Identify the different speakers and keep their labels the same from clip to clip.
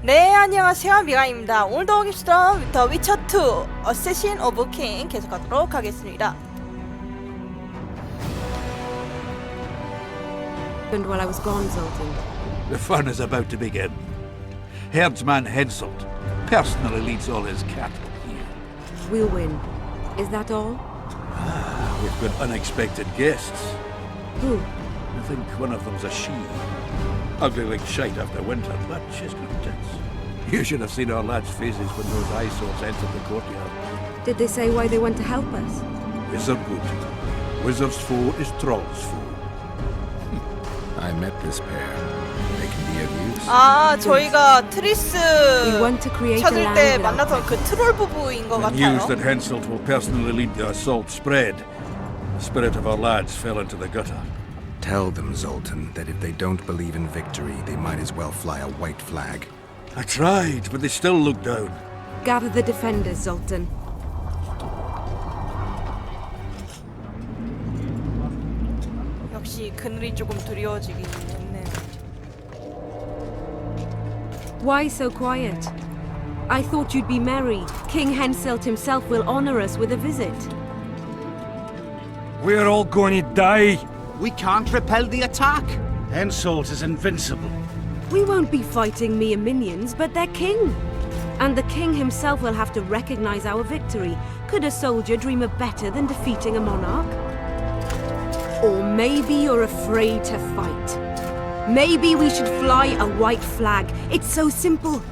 Speaker 1: 네, 안녕하세요. 미가입니다. 오늘도 하겠습니다. 더 위쳐2 어세신 오브 킹 계속하도록 하겠습니다.
Speaker 2: While I was gone, Zoltan.
Speaker 3: The fun is about to begin. Herdsman Henselt personally leads all his cattle here.
Speaker 2: We'll win. Is that all?
Speaker 3: We've got unexpected guests.
Speaker 2: Who?
Speaker 3: I think one of them's a she. Ugly like shite after winter, but she's got tits. You should have seen our lads' faces when those eyesores entered the courtyard.
Speaker 2: Did they say why they want to help us?
Speaker 3: Wizard good. Wizard's foe is troll's foe.
Speaker 4: I met this pair. They can be of use.
Speaker 1: 아, 저희가 트리스
Speaker 2: We want to create a
Speaker 1: 찾을
Speaker 2: land
Speaker 1: 때
Speaker 2: without
Speaker 1: 만나던 그 트롤 부부인 것
Speaker 3: The news
Speaker 1: 같아요.
Speaker 3: that Henselt will personally lead the assault spread. The spirit of our lads fell into the gutter.
Speaker 4: Tell them, Zoltan, that if they don't believe in victory, they might as well fly a white flag.
Speaker 3: I tried, but they still look down.
Speaker 2: Gather the defenders, Zoltan.
Speaker 1: 역시 그늘이 조금 두려워지긴 했네.
Speaker 2: Why so quiet? I thought you'd be merry. King Henselt himself will honor us with a visit.
Speaker 5: We're all going to die.
Speaker 6: We can't repel the attack.
Speaker 5: Henselt is invincible.
Speaker 2: We won't be fighting mere minions, but their king. And the king himself will have to recognize our victory. Could a soldier dream of better than defeating a monarch? Or maybe you're afraid to fight. Maybe we should fly a white flag. It's so simple.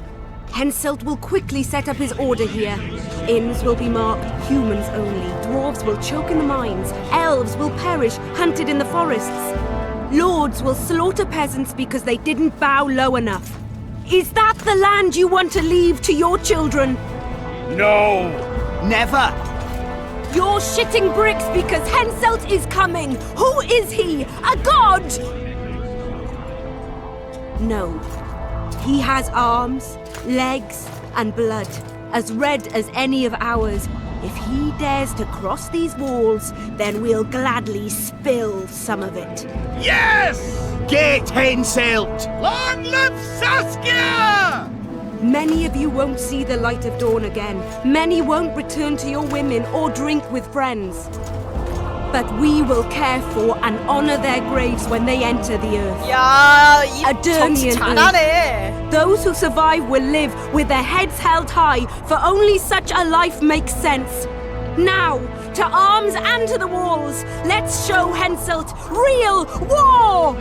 Speaker 2: Henselt will quickly set up his order here. Inns will be marked humans only. Dwarves will choke in the mines. Elves will perish, hunted in the forests. Lords will slaughter peasants because they didn't bow low enough. Is that the land you want to leave to your children?
Speaker 5: No!
Speaker 6: Never.
Speaker 2: You're shitting bricks because Henselt is coming! Who is he? A god? No. He has arms, legs, and blood, as red as any of ours. If he dares to cross these walls, then we'll gladly spill some of it.
Speaker 5: Yes!
Speaker 6: Get Henselt.
Speaker 5: Long live Saskia!
Speaker 2: Many of you won't see the light of dawn again. Many won't return to your women or drink with friends. But we will care for and honor their graves when they enter the earth.
Speaker 1: 야, 이 정치
Speaker 2: Adernian
Speaker 1: 잘하네.
Speaker 2: Those who survive will live with their heads held high, for only such a life makes sense. Now, to arms and to the walls, let's show Henselt real war!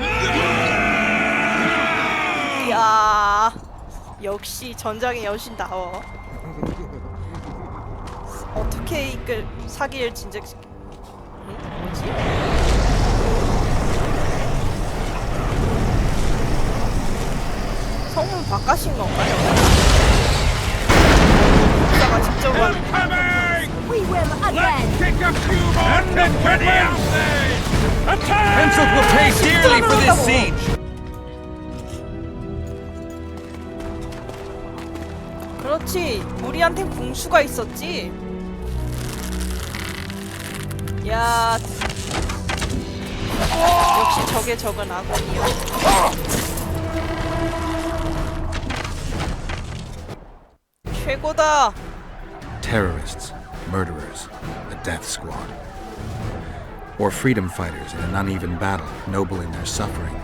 Speaker 1: 야, 역시 전장의 여신다워. 어떻게 이끌 사기를 진작시키? 뭐지? 성은 바꿔신 건가요? 국가가 직접 하는.
Speaker 2: We will again!
Speaker 5: Kick a few more! Attack! Henselt will pay dearly for this siege!
Speaker 1: 그렇지, 우리한텐 궁수가 있었지. 야, 역시 적의 적은 아군이요. 최고다.
Speaker 4: Terrorists, murderers, a death squad. Or freedom fighters in an uneven battle, noble in their suffering.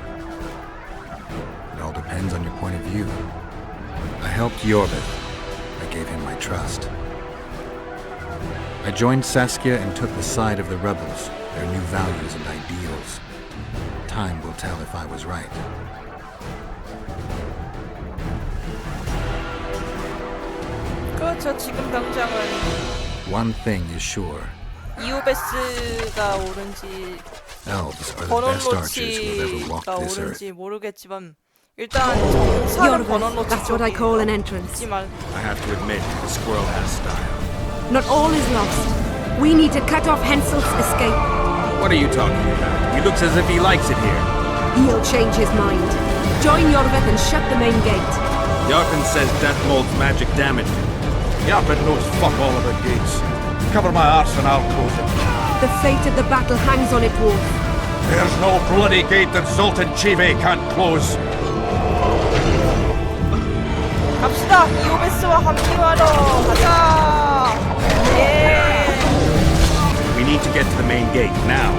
Speaker 4: It all depends on your point of view. I helped Iobe's. I gave him my trust. I joined Saskia and took the side of the rebels, their new values and ideals. Time will tell if I was right.
Speaker 1: 그렇죠. 지금 당장은
Speaker 4: One thing is sure.
Speaker 1: 이오베스가 옳은지
Speaker 4: Elves are the best archers who have ever walked
Speaker 1: 번원로치가
Speaker 4: this earth.
Speaker 1: 옳은지 모르겠지만 일단 정사는 번원로치
Speaker 2: That's what I
Speaker 1: 쪽이
Speaker 2: call an entrance.
Speaker 1: 있지만
Speaker 5: I have to admit, the squirrel has style.
Speaker 2: Not all is lost. We need to cut off Henselt's escape.
Speaker 5: What are you talking about? He looks as if he likes it here.
Speaker 2: He'll change his mind. Join Iorveth and shut the main gate.
Speaker 5: Jarpen says death mold's magic damage.
Speaker 3: Yarpin knows fuck all about gates. Cover my arse and I'll close it.
Speaker 2: The fate of the battle hangs on it, Dwarf.
Speaker 3: There's no bloody gate that Zoltan Chive can't close.
Speaker 1: 갑시다. 이오베스와 합류하러 가자. 예.
Speaker 4: We need to get to the main gate now.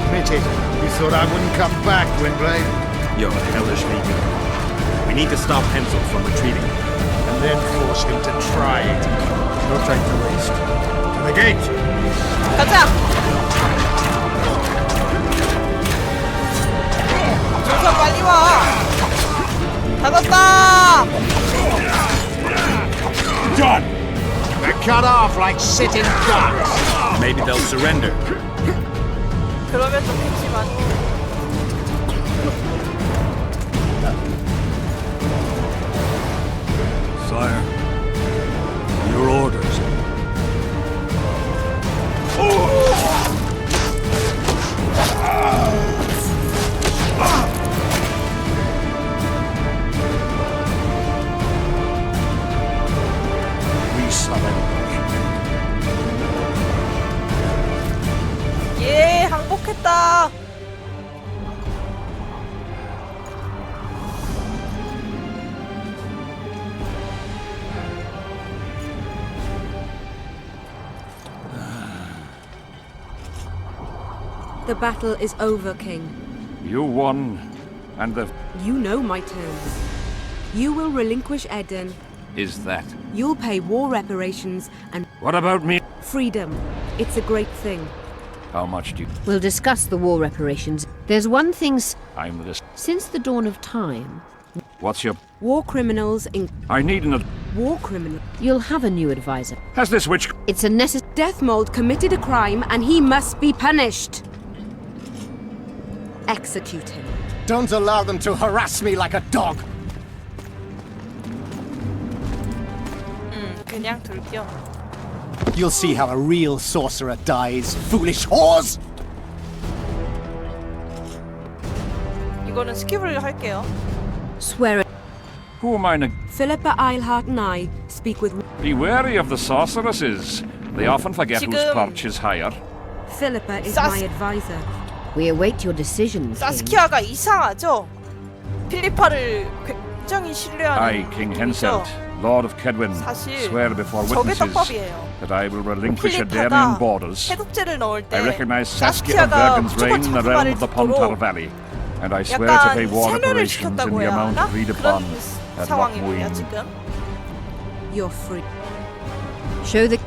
Speaker 7: Admit it. You thought I wouldn't come back, Gwynblade?
Speaker 4: You're hellishly good. We need to stop Hensel from retreating.
Speaker 7: And then force him to try it. No time to waste. To the gate!
Speaker 1: 가자. 조선 빨리 와. 닫았다.
Speaker 3: Done!
Speaker 6: They're cut off like sitting ducks.
Speaker 4: Maybe they'll surrender.
Speaker 1: 그러면 좋겠지만.
Speaker 3: Sire, your orders. We surrender.
Speaker 1: 예, 항복했다.
Speaker 2: The battle is over, King.
Speaker 5: You won, and the...
Speaker 2: You know my terms. You will relinquish Eden.
Speaker 5: is that?
Speaker 2: You'll pay war reparations and
Speaker 5: What about me?
Speaker 2: freedom. It's a great thing.
Speaker 5: How much do you...
Speaker 8: We'll discuss the war reparations. There's one thing
Speaker 5: I'm this...
Speaker 8: since the dawn of time,
Speaker 5: What's your...
Speaker 2: War criminals in
Speaker 5: I need an...
Speaker 2: war criminal.
Speaker 8: you'll have a new advisor.
Speaker 5: Has this witch...
Speaker 8: It's a necessary.
Speaker 2: Death Mold committed a crime and he must be punished. Execute him.
Speaker 6: Don't allow them to harass me like a dog.
Speaker 1: 그냥 둘게요.
Speaker 6: You'll see how a real sorcerer dies, foolish whores!
Speaker 1: 이거는 스킵을 할게요.
Speaker 8: Swear it.
Speaker 5: Who am I to...
Speaker 2: Philippa Eilhart and I speak with
Speaker 5: Be wary of the sorceresses. They often forget whose
Speaker 1: 지금-
Speaker 5: perch is higher.
Speaker 2: Philippa is
Speaker 1: Sas-
Speaker 2: my advisor.
Speaker 8: We await your decision, King.
Speaker 1: 사스키아가 이상하죠? 필리파를 굉장히 신뢰하는
Speaker 5: I, King
Speaker 1: 분이죠.
Speaker 5: Henselt, Lord of Kedwin,
Speaker 1: 사실
Speaker 5: swear before
Speaker 1: 저게
Speaker 5: witnesses
Speaker 1: 떡밥이에요.
Speaker 5: that I will relinquish
Speaker 1: 필리파가
Speaker 5: Adarian borders.
Speaker 1: 해독제를 넣을 때
Speaker 5: I recognize Saskia of
Speaker 1: 사스키아가
Speaker 5: Vergen's reign in the
Speaker 1: 무조건
Speaker 5: realm
Speaker 1: 자기말을
Speaker 5: of the Pontar
Speaker 1: 듣도록
Speaker 5: Valley, and I swear to pay
Speaker 1: 약간
Speaker 5: war
Speaker 1: 세뇌를
Speaker 5: reparations in
Speaker 1: 시켰다고
Speaker 5: the
Speaker 1: 해야
Speaker 5: amount
Speaker 1: 하나?
Speaker 5: agreed
Speaker 1: 그런
Speaker 5: upon at
Speaker 1: 상황이군요
Speaker 5: Lochmuin.
Speaker 1: 지금.
Speaker 2: You're free.
Speaker 8: Show the.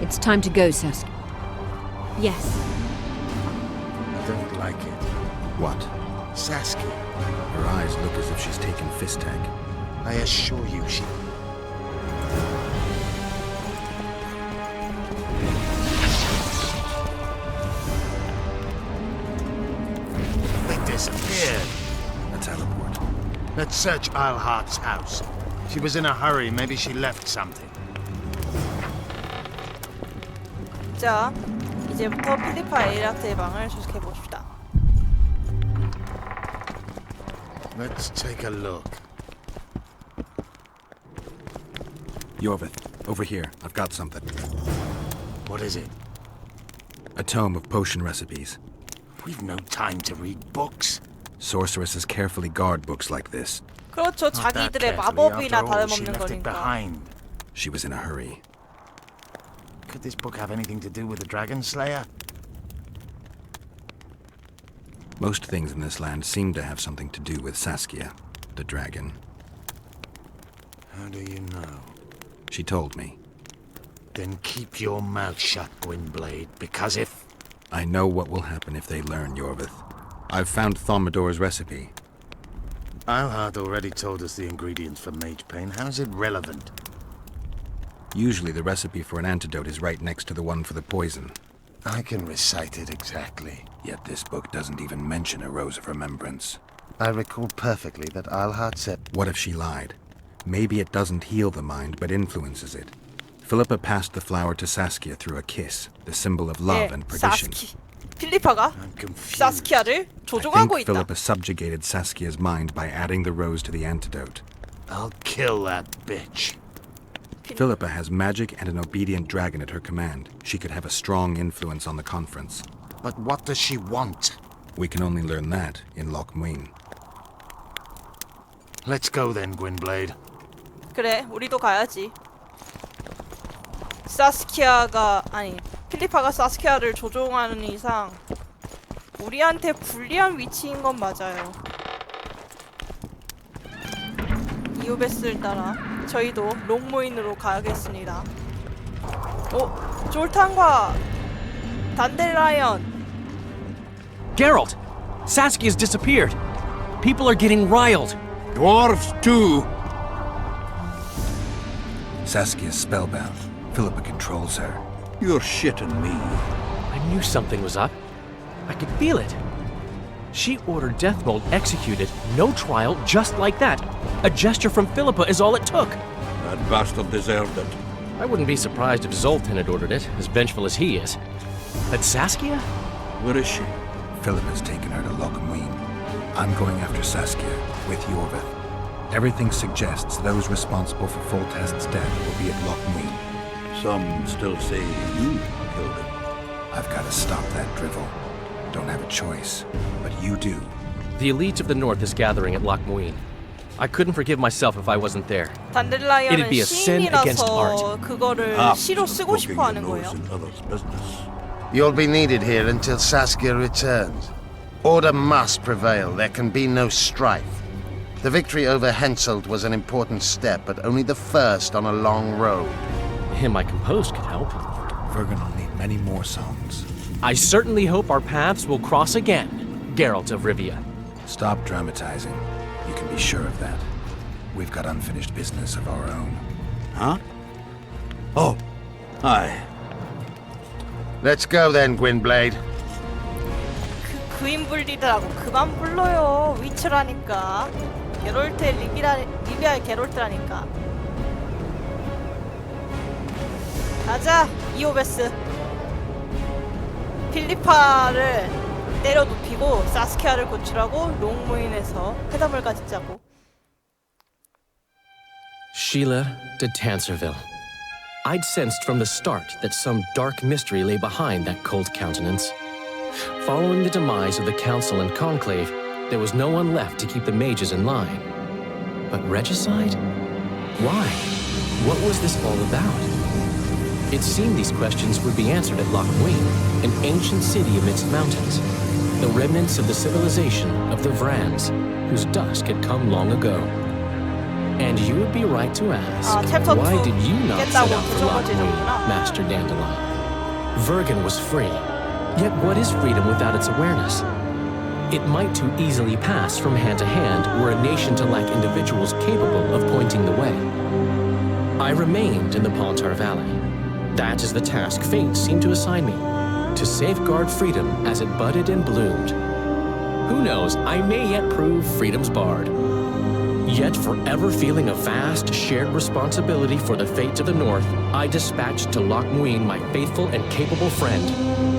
Speaker 8: It's time to go, Saskia.
Speaker 2: Yes.
Speaker 7: I don't like it.
Speaker 4: What?
Speaker 7: Saskia,
Speaker 4: Her eyes look as if she's taken Fistag.
Speaker 7: I assure you she... They disappeared.
Speaker 4: A teleport.
Speaker 7: Let's search Eilhart's house. She was in a hurry. Maybe she left something.
Speaker 1: 자, 이제부터 필리파 에이라트의 방을 수색해 봅시다.
Speaker 7: Let's take a look.
Speaker 4: Yorvith, over here. I've got something.
Speaker 7: What is it?
Speaker 4: A tome of potion recipes.
Speaker 7: We've no time to read books.
Speaker 4: Sorceresses carefully guard books like this.
Speaker 1: 그렇죠.
Speaker 7: Not that
Speaker 1: 자기들의
Speaker 7: carefully.
Speaker 1: 마법이나
Speaker 7: After all, she
Speaker 1: 다름없는
Speaker 7: left it
Speaker 1: 거니까.
Speaker 7: behind.
Speaker 4: She was in a hurry.
Speaker 7: Could this book have anything to do with the Dragon Slayer?
Speaker 4: Most things in this land seem to have something to do with Saskia, the dragon.
Speaker 7: How do you know?
Speaker 4: She told me.
Speaker 7: Then keep your mouth shut, Gwynblade, because if...
Speaker 4: I know what will happen if they learn, Yorvith. I've found Thomidor's recipe.
Speaker 7: Eilhart already told us the ingredients for mage pain. How's it relevant?
Speaker 4: Usually the recipe for an antidote is right next to the one for the poison.
Speaker 7: I can recite it exactly.
Speaker 4: Yet this book doesn't even mention a Rose of Remembrance.
Speaker 7: I recall perfectly that Eilhart said...
Speaker 4: What if she lied? Maybe it doesn't heal the mind, but influences it. Philippa passed the flower to Saskia through a kiss, the symbol of love
Speaker 1: 예,
Speaker 4: and perdition.
Speaker 1: 필리파가
Speaker 7: I'm confused.
Speaker 1: 사스키아를
Speaker 4: I
Speaker 1: 조종하고
Speaker 4: think
Speaker 1: 있다.
Speaker 4: Philippa subjugated Saskia's mind by adding the rose to the antidote.
Speaker 7: I'll kill that bitch.
Speaker 4: Philippa has magic and an obedient dragon at her command. She could have a strong influence on the conference.
Speaker 7: But what does she want?
Speaker 4: We can only learn that in Lochmuin.
Speaker 7: Let's go then, Gwynblade.
Speaker 1: 그래, 우리도 가야지. 사스키아가 아니 필리파가 사스키아를 조종하는 이상 우리한테 불리한 위치인 건 맞아요. 이오베스를 따라 저희도 롱모인으로 가야겠습니다. 오, 졸탄과 단델라이언.
Speaker 9: Geralt! Saskia's disappeared. People are getting riled.
Speaker 3: Dwarves too.
Speaker 4: Saskia's spellbound. Philippa controls her.
Speaker 3: You're shitting me.
Speaker 9: I knew something was up. I could feel it. She ordered Deathmold executed, no trial, just like that. A gesture from Philippa is all it took.
Speaker 3: That bastard deserved it.
Speaker 9: I wouldn't be surprised if Zoltan had ordered it, as vengeful as he is. But Saskia?
Speaker 3: Where is she?
Speaker 4: Philippa's taken her to Lochmuin. I'm going after Saskia, with Yorvith. Everything suggests those responsible for Foltest's death will be at Lochmuin.
Speaker 3: Some still say you killed him.
Speaker 4: I've got to stop that drivel. Don't have a choice, but you do.
Speaker 9: The elite of the North is gathering at Lochmuin. I couldn't forgive myself if I wasn't there.
Speaker 1: 단델라이언은
Speaker 9: It'd be a sin against
Speaker 1: 시인이라서 그거를 시로 쓰고 싶어 하는 거예요.
Speaker 3: in others' business.
Speaker 10: You'll be needed here until Saskia returns. Order must prevail. There can be no strife. The victory over Henselt was an important step, but only the first on a long road.
Speaker 9: Him I composed could help.
Speaker 4: Vergen will need many more songs.
Speaker 9: I certainly hope our paths will cross again, Geralt of Rivia.
Speaker 4: Stop dramatizing. You can be sure of that. We've got unfinished business of our own.
Speaker 3: Huh? Oh, aye.
Speaker 10: Let's go then, Gwynblade.
Speaker 1: 그인블리드라고 그만 불러요. 위쳐라니까. 게롤트의 리비아의 게롤트라니까. 가자, 이오베스. 필리파를 때려 눕히고 사스키아를 구출하고 롱모인에서 회담을 가지자고.
Speaker 9: Sheila de Tanserville. I'd sensed from the start that some dark mystery lay behind that cold countenance. Following the demise of the Council and Conclave, there was no one left to keep the mages in line. But regicide? Why? What was this all about? It seemed these questions would be answered at Lochmuin, an ancient city amidst mountains, the remnants of the civilization of the Vrans, whose dusk had come long ago. And you would be right to ask,
Speaker 1: chapter
Speaker 9: why
Speaker 1: 2
Speaker 9: did you not set out for
Speaker 1: 깼다고
Speaker 9: Lochmuin, Master Dandelion? Vergen was free, yet what is freedom without its awareness? It might too easily pass from hand to hand were a nation to lack individuals capable of pointing the way. I remained in the Pontar Valley. That is the task fate seemed to assign me, to safeguard freedom as it budded and bloomed. Who knows, I may yet prove freedom's bard. Yet forever feeling a vast, shared responsibility for the fate of the North, I dispatched to Lochmuin my faithful and capable friend,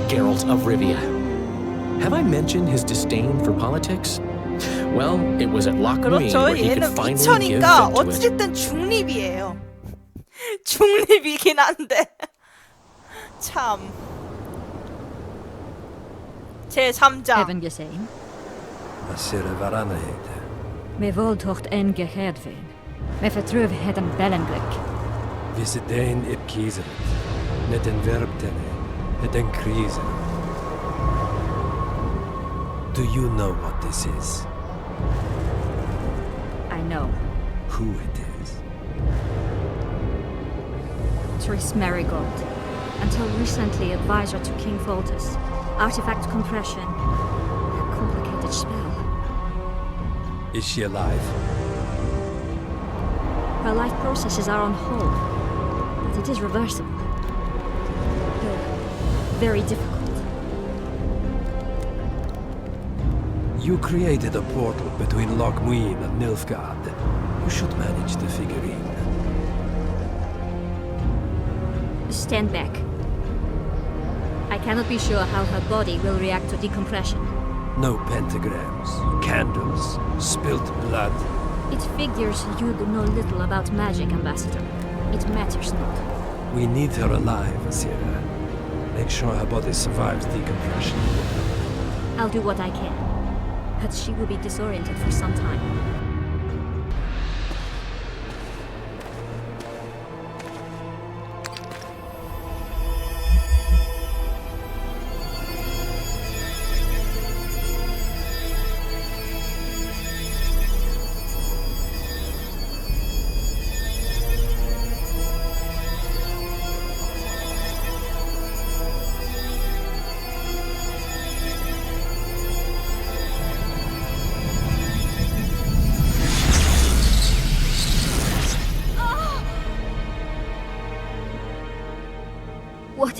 Speaker 9: Geralt of Rivia. Have I mentioned his disdain for politics? Well, it was at Lochmuin
Speaker 1: 그렇죠.
Speaker 9: where he could
Speaker 1: 얘는
Speaker 9: finally give
Speaker 1: 위쳐니까
Speaker 9: vent to it.
Speaker 1: 어찌됐든 중립이에요. 중립이긴 한데 참. 제 3장.
Speaker 8: Hebben gezien?
Speaker 11: As er varanne heette.
Speaker 8: Me voltocht en geheerd veen. Me vertrouwen het een bellenblik.
Speaker 11: Vi se dein ep kieseret. Net en verbtene. Et en krise. Do you know what this is?
Speaker 8: I know.
Speaker 11: Who it is?
Speaker 8: Tris Marigold. Until recently advisor to King Foltest. Artifact compression. A complicated spell.
Speaker 11: Is she alive?
Speaker 8: Her life processes are on hold. But it is reversible. Though very difficult.
Speaker 11: You created a portal between Lochmuin and Nilfgaard. You should manage the figurine.
Speaker 8: Stand back. I cannot be sure how her body will react to decompression.
Speaker 11: No pentagrams, candles, spilt blood.
Speaker 8: It figures you know little about magic, Ambassador. It matters not.
Speaker 11: We need her alive, Asira. Make sure her body survives decompression.
Speaker 8: I'll do what I can. But she will be disoriented for some time.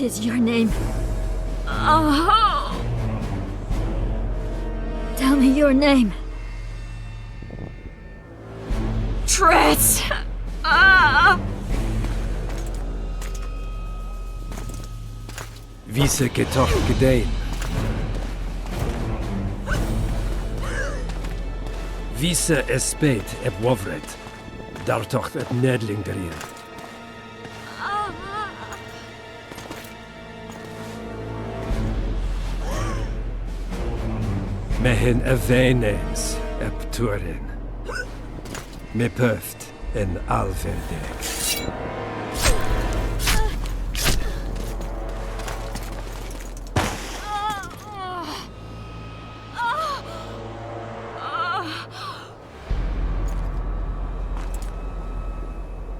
Speaker 8: What is your name? Oh. Tell me your name. Tris!
Speaker 11: Vise getocht gedein. Vise espeit eb wovret. Dartocht et nedling derin. Mehen evenes eb turin. Me pöft en alverdeg.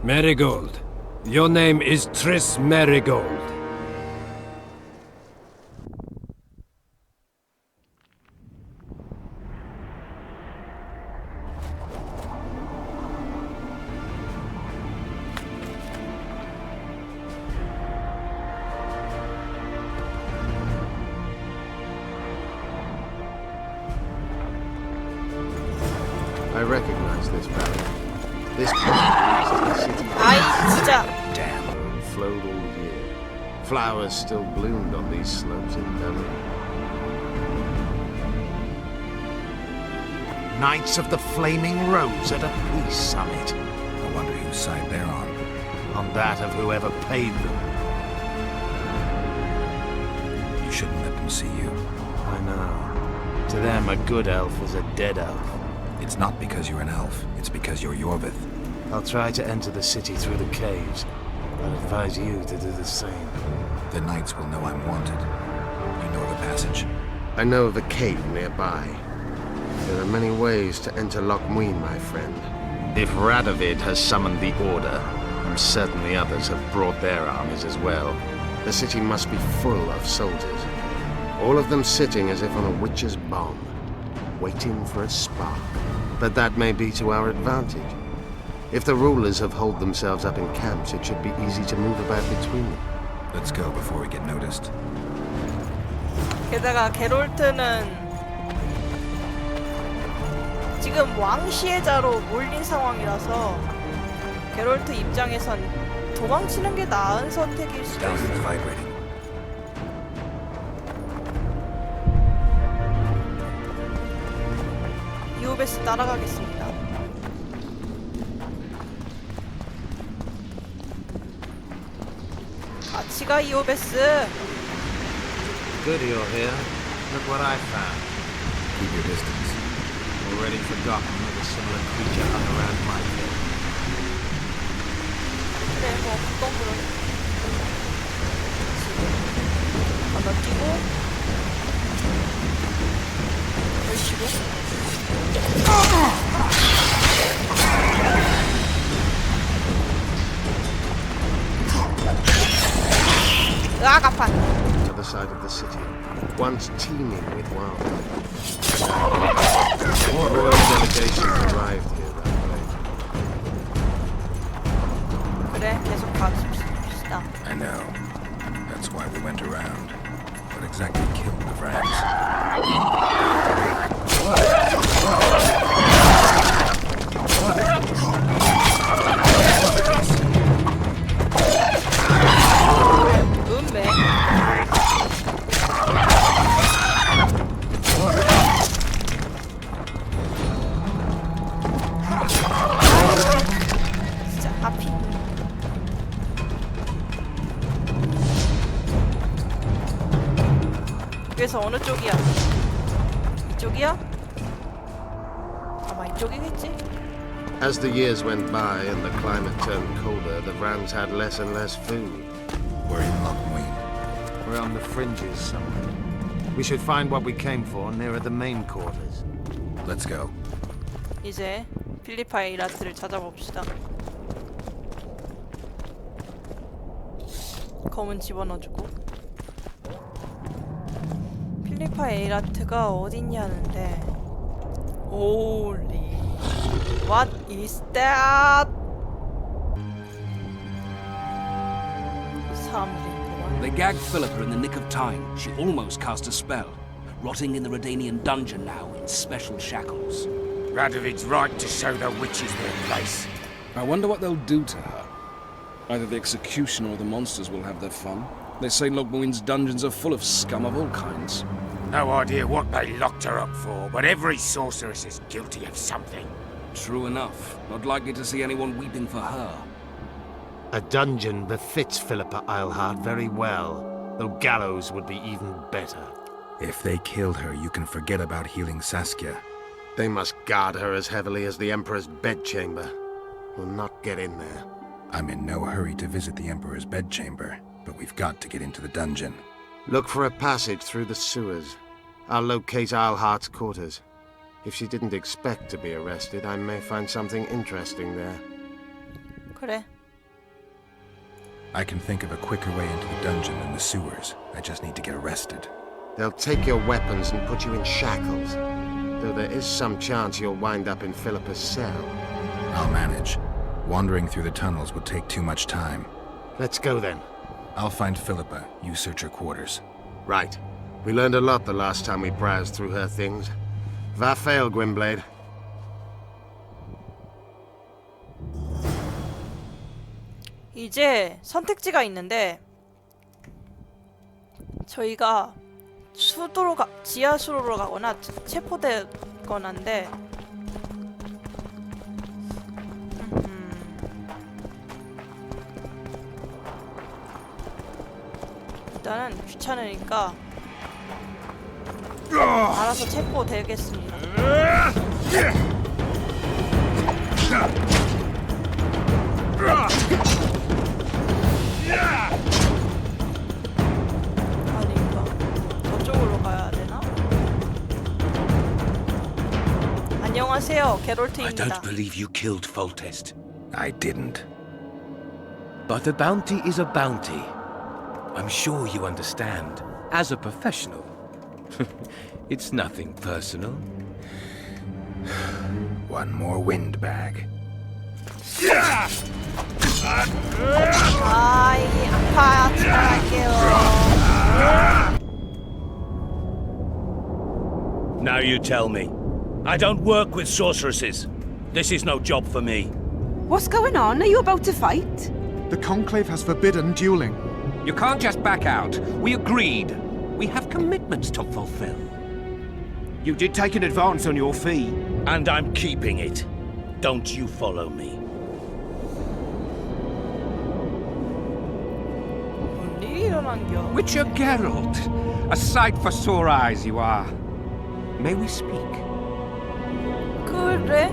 Speaker 11: Marigold. Your name is Tris Marigold.
Speaker 10: I recognize this valley. This path is the city.
Speaker 1: 아이 진짜.
Speaker 10: Damn, flowed all year. Flowers still bloomed on these slopes in Devon. Knights of the Flaming Rose at a peace summit.
Speaker 4: I wonder whose side they're on.
Speaker 10: On that of whoever paid them.
Speaker 4: You shouldn't let them see you.
Speaker 10: I know. To them, a good elf is a dead elf.
Speaker 4: It's not because you're an elf, it's because you're Iorveth.
Speaker 10: I'll try to enter the city through the caves. I'd advise you to do the same.
Speaker 4: The knights will know I'm wanted. You know the passage?
Speaker 10: I know of a cave nearby. There are many ways to enter Loch Muin, my friend. If Radovid has summoned the Order, I'm certain the others have brought their armies as well. The city must be full of soldiers. All of them sitting as if on a witch's bomb, waiting for a spark. But that may be to our advantage. If the rulers have holed themselves up in camps, it should be easy to move about between them.
Speaker 4: Let's go before we get noticed.
Speaker 1: 게다가 게롤트는 지금 왕시혜자로 몰린 상황이라서 게롤트 입장에선 도망치는 게 나은 선택일 수도
Speaker 4: Down
Speaker 1: 있어요.
Speaker 4: vibrating.
Speaker 1: 이오베스 따라가겠습니다. 같이 가 이오베스.
Speaker 10: Good you're here. Look what I found.
Speaker 4: Keep your distance.
Speaker 10: Already forgotten that a similar creature hung around my head.
Speaker 1: 그래 뭐 어떤 그런. 건너뛰고. 열시고. 으악 아파.
Speaker 10: To the side of the city, once teeming with wildlife. Royal delegations arrived here that way.
Speaker 1: 그래 계속 가줍시다.
Speaker 4: I know. That's why we went around. What exactly killed the Vrans?
Speaker 1: 음메. 진짜 하필. 그래서 어느 쪽이야? 이쪽이야? 아마 이쪽이겠지?
Speaker 10: As the years went by and the climate turned colder, the Vrans had less and less food.
Speaker 4: We're in Loch Muin.
Speaker 10: We're on the fringes somewhere. We should find what we came for nearer the main quarters.
Speaker 4: Let's go.
Speaker 1: 이제 필리파의 이라트를 찾아봅시다. 검은 집어넣어주고. 필리파의 이라트가 어딨냐는데. Holy, what is that? 사람들이 있구만.
Speaker 5: They gagged Philippa in the nick of time. She almost cast a spell. Rotting in the Redanian dungeon now in special shackles.
Speaker 7: Radovid's right to show the witches their place.
Speaker 12: I wonder what they'll do to her. Either the executioner or the monsters will have their fun. They say Logmuin's dungeons are full of scum of all kinds.
Speaker 7: No idea what they locked her up for, but every sorceress is guilty of something.
Speaker 5: True enough. Not likely to see anyone weeping for her.
Speaker 10: A dungeon befits Philippa Eilhart very well, though gallows would be even better.
Speaker 4: If they killed her, you can forget about healing Saskia.
Speaker 10: They must guard her as heavily as the Emperor's bedchamber. We'll not get in there.
Speaker 4: I'm in no hurry to visit the Emperor's bedchamber, but we've got to get into the dungeon.
Speaker 10: Look for a passage through the sewers. I'll locate Eilhart's quarters. If she didn't expect to be arrested, I may find something interesting there.
Speaker 1: 그래.
Speaker 4: I can think of a quicker way into the dungeon than the sewers. I just need to get arrested.
Speaker 10: They'll take your weapons and put you in shackles. Though there is some chance you'll wind up in Philippa's cell.
Speaker 4: I'll manage. Wandering through the tunnels would take too much time.
Speaker 10: Let's go then.
Speaker 4: I'll find Philippa. You search her quarters.
Speaker 10: Right. We learned a lot the last time we browsed through her things. Va fail, Gwynblade.
Speaker 1: 이제 선택지가 있는데 저희가 지하 수로로 가거나 체포되거나인데 일단은 귀찮으니까 알아서 체포되겠습니다. 아닌가? 저쪽으로 가야 되나? 안녕하세요,
Speaker 3: I
Speaker 1: 게롤트입니다.
Speaker 3: don't believe you killed Foltest.
Speaker 4: I didn't.
Speaker 13: But a bounty is a bounty. I'm sure you understand. As a professional, it's nothing personal.
Speaker 4: One more windbag.
Speaker 1: 아이, 아파, 지나갈게요.
Speaker 3: Now you tell me. I don't work with sorceresses. This is no job for me.
Speaker 14: What's going on? Are you about to fight?
Speaker 15: The Conclave has forbidden dueling.
Speaker 13: You can't just back out. We agreed. We have commitments to fulfill.
Speaker 7: You did take an advance on your fee.
Speaker 3: And I'm keeping it. Don't you follow me.
Speaker 13: Witcher Geralt, a sight for sore eyes you are. May we speak?
Speaker 1: 그래?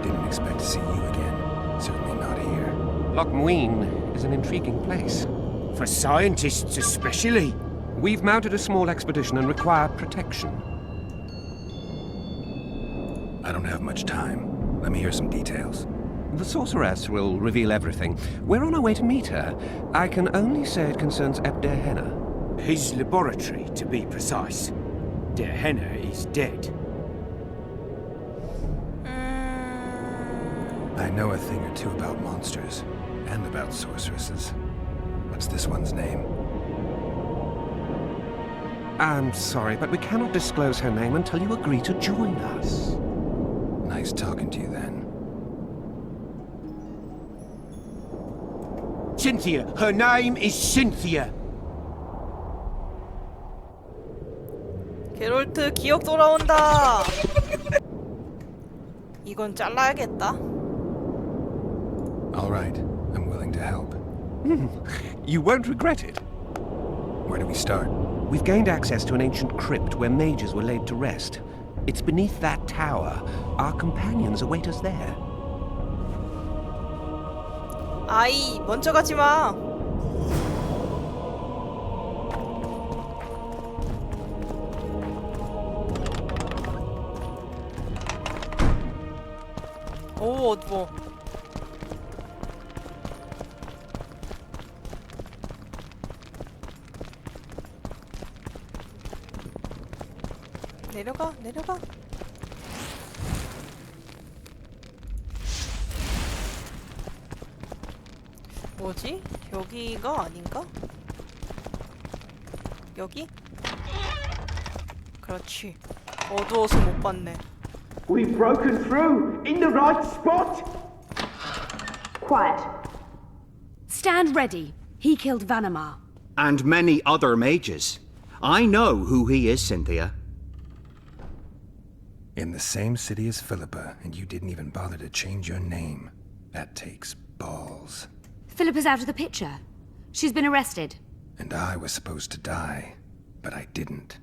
Speaker 4: Didn't expect to see you again. Certainly not here.
Speaker 13: Locmuin is an intriguing place.
Speaker 7: For scientists especially.
Speaker 13: We've mounted a small expedition and require protection.
Speaker 4: I don't have much time. Let me hear some details.
Speaker 13: The sorceress will reveal everything. We're on our way to meet her. I can only say it concerns Ebder Henna.
Speaker 7: His laboratory, to be precise. Der Henna is dead.
Speaker 4: I know a thing or two about monsters, and about sorceresses. What's this one's name?
Speaker 13: I'm sorry, but we cannot disclose her name until you agree to join us.
Speaker 4: Nice talking to you then.
Speaker 7: Cynthia! Her name is Cynthia!
Speaker 1: 게롤트 기억 돌아온다. 이건 잘라야겠다.
Speaker 4: All right, I'm willing to help.
Speaker 13: You won't regret it.
Speaker 4: Where do we start?
Speaker 13: We've gained access to an ancient crypt where mages were laid to rest. It's beneath that tower. Our companions await us there.
Speaker 1: 아이, 먼저 가지 마. 오, 어두워. 내려가, 내려가. 뭐지? 여기가 아닌가? 여기? 그렇지. 어두워서 못 봤네.
Speaker 16: We've broken through in the right spot.
Speaker 17: Quiet.
Speaker 2: Stand ready. He killed Vanamar.
Speaker 18: And many other mages. I know who he is, Cynthia.
Speaker 4: In the same city as Philippa, and you didn't even bother to change your name. That takes balls.
Speaker 2: Philippa's out of the picture. She's been arrested.
Speaker 4: And I was supposed to die, but I didn't.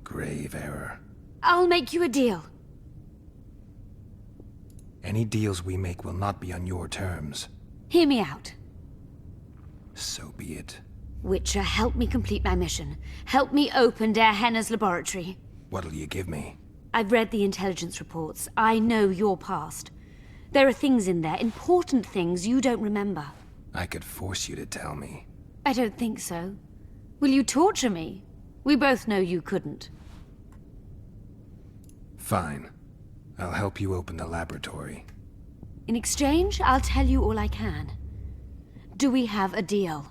Speaker 4: Grave error.
Speaker 2: I'll make you a deal.
Speaker 4: Any deals we make will not be on your terms.
Speaker 2: Hear me out.
Speaker 4: So be it.
Speaker 2: Witcher, help me complete my mission. Help me open Der Henner's laboratory.
Speaker 4: What'll you give me?
Speaker 2: I've read the intelligence reports. I know your past. There are things in there, important things you don't remember.
Speaker 4: I could force you to tell me.
Speaker 2: I don't think so. Will you torture me? We both know you couldn't.
Speaker 4: Fine. I'll help you open the laboratory.
Speaker 2: In exchange, I'll tell you all I can. Do we have a deal?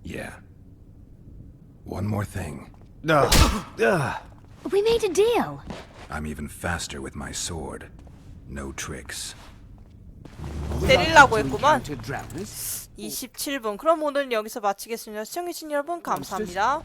Speaker 4: Yeah. One more thing.
Speaker 2: We made a deal.
Speaker 4: I'm even faster with my sword. No tricks.
Speaker 1: 때리려고 했구만. 27분. 그럼 오늘은 여기서 마치겠습니다. 시청해주신 여러분 감사합니다.